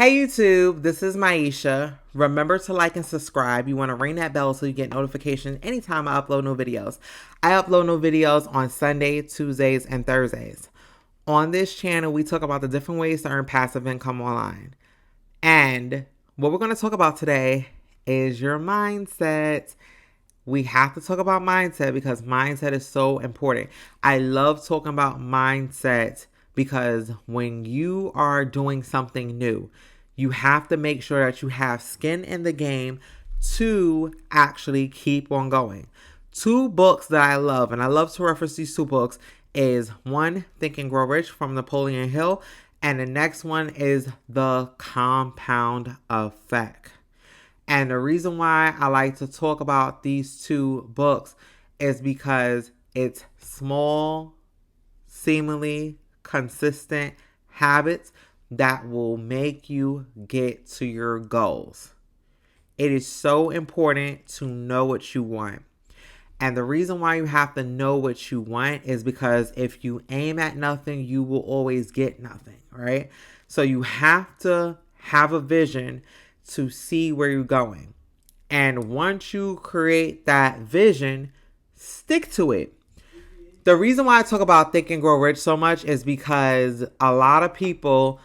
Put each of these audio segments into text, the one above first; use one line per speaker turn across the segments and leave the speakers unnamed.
Hey YouTube, this is Maisha. Remember to like and subscribe. You want to ring that bell so you get notifications anytime I upload new videos. I upload new videos on Sunday, Tuesdays, and Thursdays. On this channel, we talk about the different ways to earn passive income online. And what we're going to talk about today is your mindset. We have to talk about mindset because mindset is so important. I love talking about mindset because when you are doing something new, you have to make sure that you have skin in the game to actually keep on going. Two books that I love, and I love to reference these two books, is one, Think and Grow Rich from Napoleon Hill, and the next one is The Compound Effect. And the reason why I like to talk about these two books is because it's small, seemingly consistent habits that will make you get to your goals. It is so important to know what you want. And the reason why you have to know what you want is because if you aim at nothing, you will always get nothing, right? So you have to have a vision to see where you're going. And once you create that vision, stick to it. The reason why I talk about Think and Grow Rich so much is because a lot of people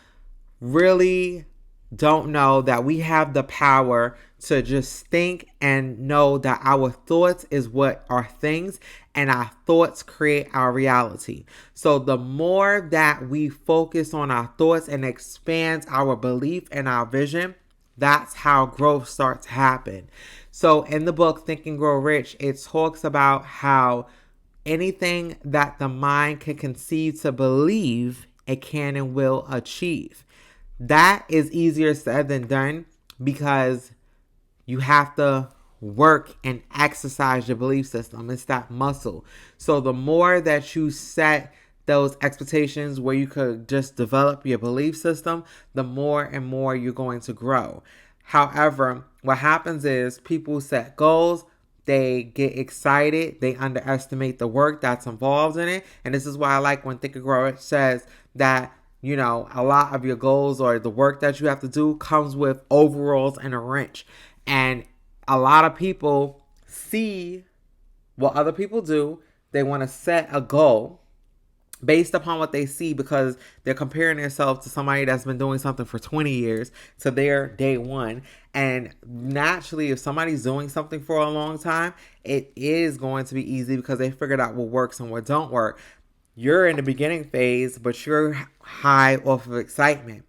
really don't know that we have the power to just think and know that our thoughts is what are things and our thoughts create our reality. So the more that we focus on our thoughts and expands our belief and our vision, that's how growth starts to happen. So in the book Think and Grow Rich, it talks about how anything that the mind can conceive to believe, it can and will achieve. That is easier said than done because you have to work and exercise your belief system. It's that muscle. So the more that you set those expectations where you could just develop your belief system, the more and more you're going to grow. However, what happens is people set goals, they get excited, they underestimate the work that's involved in it. And this is why I like when Think and Grow Rich says that, you know, a lot of your goals or the work that you have to do comes with overalls and a wrench. And a lot of people see what other people do. They want to set a goal based upon what they see because they're comparing themselves to somebody that's been doing something for 20 years to their day one. And naturally, if somebody's doing something for a long time, it is going to be easy because they figured out what works and what don't work. You're in the beginning phase, but you're high off of excitement.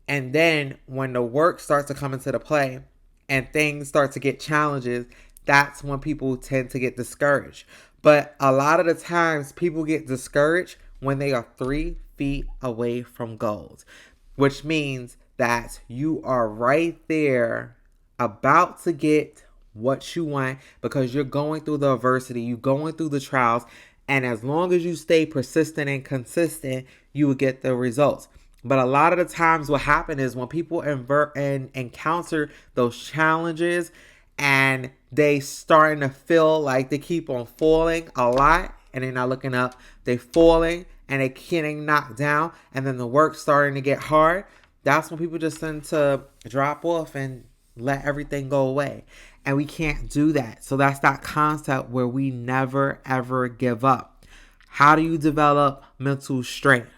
And then when the work starts to come into the play and things start to get challenges, that's when people tend to get discouraged. But a lot of the times people get discouraged when they are 3 feet away from goals, which means that you are right there about to get what you want because you're going through the adversity, you're going through the trials, and as long as you stay persistent and consistent, you will get the results. But a lot of the times what happens is when people encounter those challenges and they starting to feel like they keep on falling a lot and they're not looking up, they're falling and they're getting knocked down and then the work's starting to get hard, that's when people just tend to drop off and let everything go away. And we can't do that. So that's that concept where we never, ever give up. How do you develop mental strength?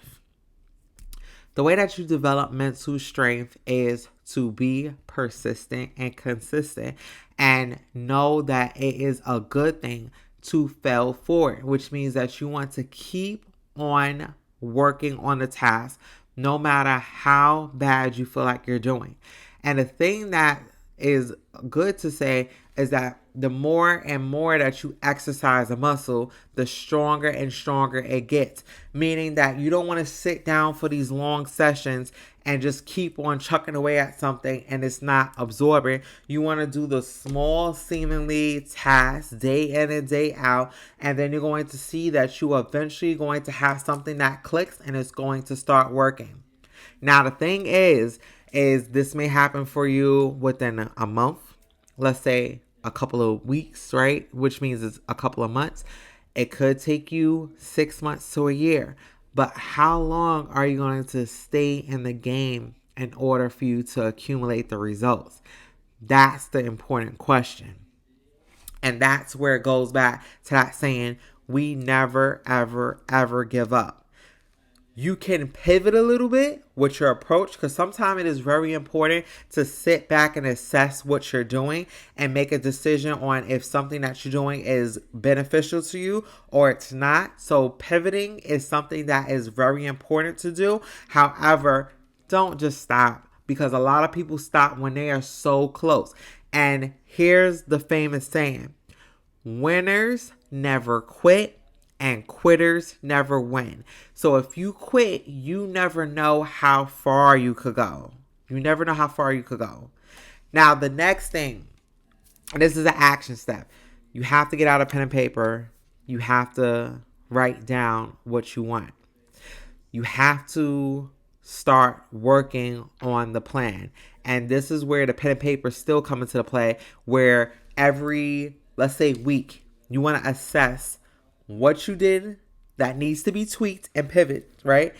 The way that you develop mental strength is to be persistent and consistent and know that it is a good thing to fail forward, which means that you want to keep on working on the task no matter how bad you feel like you're doing. And the thing that is good to say is that the more and more that you exercise a muscle, the stronger and stronger it gets. Meaning that you don't want to sit down for these long sessions and just keep on chucking away at something and it's not absorbing. You want to do the small seemingly tasks day in and day out, and then you're going to see that you are eventually going to have something that clicks and it's going to start working. Now the thing is this may happen for you within a month, let's say a couple of weeks, right? Which means it's a couple of months. It could take you 6 months to a year. But how long are you going to stay in the game in order for you to accumulate the results? That's the important question. And that's where it goes back to that saying, we never, ever, ever give up. You can pivot a little bit with your approach, because sometimes it is very important to sit back and assess what you're doing and make a decision on if something that you're doing is beneficial to you or it's not. So pivoting is something that is very important to do. However, don't just stop, because a lot of people stop when they are so close. And here's the famous saying: winners never quit, and quitters never win. So if you quit, you never know how far you could go. You never know how far you could go. Now, the next thing, and this is an action step. You have to get out a pen and paper. You have to write down what you want. You have to start working on the plan. And this is where the pen and paper still come into play, where every, let's say, week, you want to assess what you did that needs to be tweaked and pivot, right?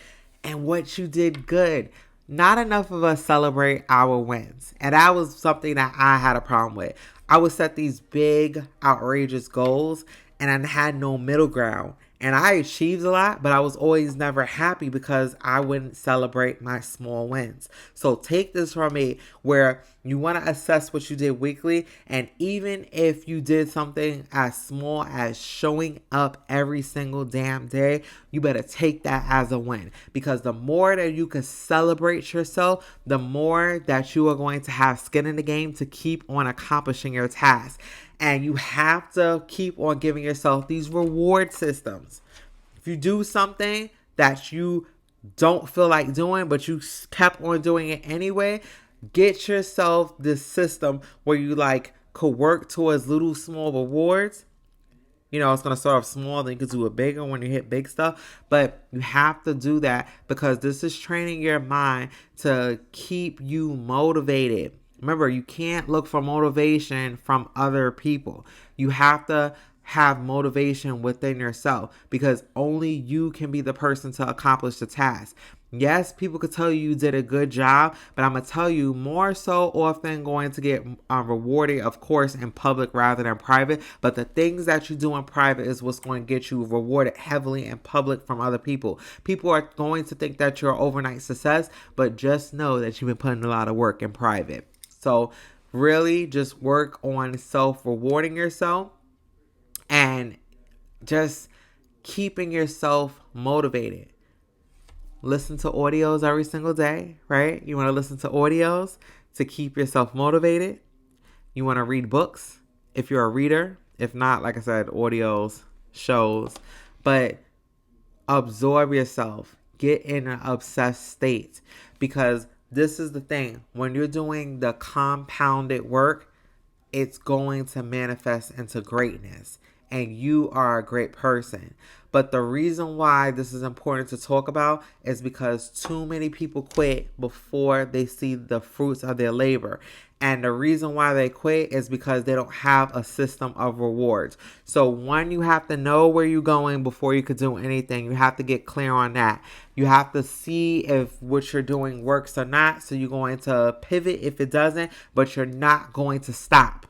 And what you did good. Not enough of us celebrate our wins. And that was something that I had a problem with. I would set these big, outrageous goals, and I had no middle ground. And I achieved a lot, but I was always never happy because I wouldn't celebrate my small wins. So take this from me, where you want to assess what you did weekly. And even if you did something as small as showing up every single damn day, you better take that as a win. Because the more that you can celebrate yourself, the more that you are going to have skin in the game to keep on accomplishing your task. And you have to keep on giving yourself these reward systems. If you do something that you don't feel like doing, but you kept on doing it anyway, get yourself this system where you could work towards little small rewards. You know, it's going to start off small, then you can do it bigger when you hit big stuff. But you have to do that, because this is training your mind to keep you motivated. Remember, you can't look for motivation from other people. You have to have motivation within yourself, because only you can be the person to accomplish the task. Yes, people could tell you did a good job, but I'm going to tell you, more so often going to get rewarded, of course, in public rather than private. But the things that you do in private is what's going to get you rewarded heavily in public from other people. People are going to think that you're an overnight success, but just know that you've been putting a lot of work in private. So really just work on self-rewarding yourself and just keeping yourself motivated. Listen to audios every single day, right? You want to listen to audios to keep yourself motivated. You want to read books if you're a reader. If not, like I said, audios, shows. But absorb yourself. Get in an obsessed state, because this is the thing. When you're doing the compounded work, it's going to manifest into greatness. And you are a great person. But the reason why this is important to talk about is because too many people quit before they see the fruits of their labor. And the reason why they quit is because they don't have a system of rewards. So one, you have to know where you're going before you could do anything. You have to get clear on that. You have to see if what you're doing works or not. So you're going to pivot if it doesn't, but you're not going to stop.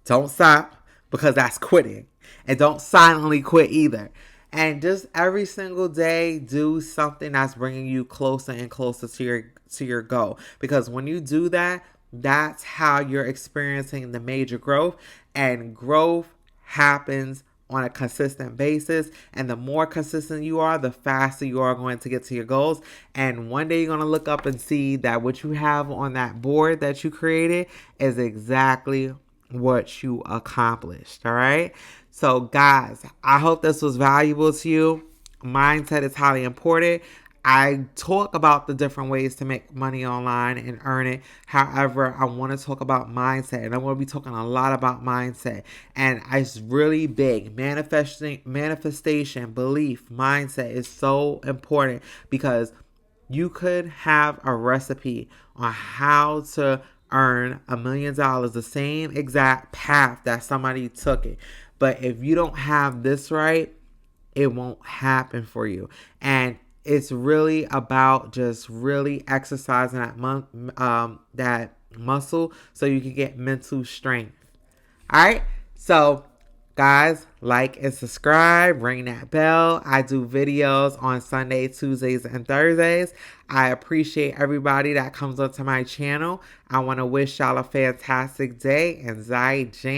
Don't stop, because that's quitting. And don't silently quit either. And just every single day, do something that's bringing you closer and closer to your goal. Because when you do that, that's how you're experiencing the major growth. And growth happens on a consistent basis. And the more consistent you are, the faster you are going to get to your goals. And one day you're going to look up and see that what you have on that board that you created is exactly what you accomplished. All right. So guys, I hope this was valuable to you. Mindset is highly important. I talk about the different ways to make money online and earn it. However, I want to talk about mindset, and I'm going to be talking a lot about mindset. And it's really big. Manifestation, belief, mindset is so important, because you could have a recipe on how to earn $1 million, the same exact path that somebody took it. But if you don't have this right, it won't happen for you. And it's really about just really exercising that muscle so you can get mental strength. All right. So, guys, like and subscribe, ring that bell. I do videos on Sunday, Tuesdays, and Thursdays. I appreciate everybody that comes onto my channel. I want to wish y'all a fantastic day, and Zai Jane.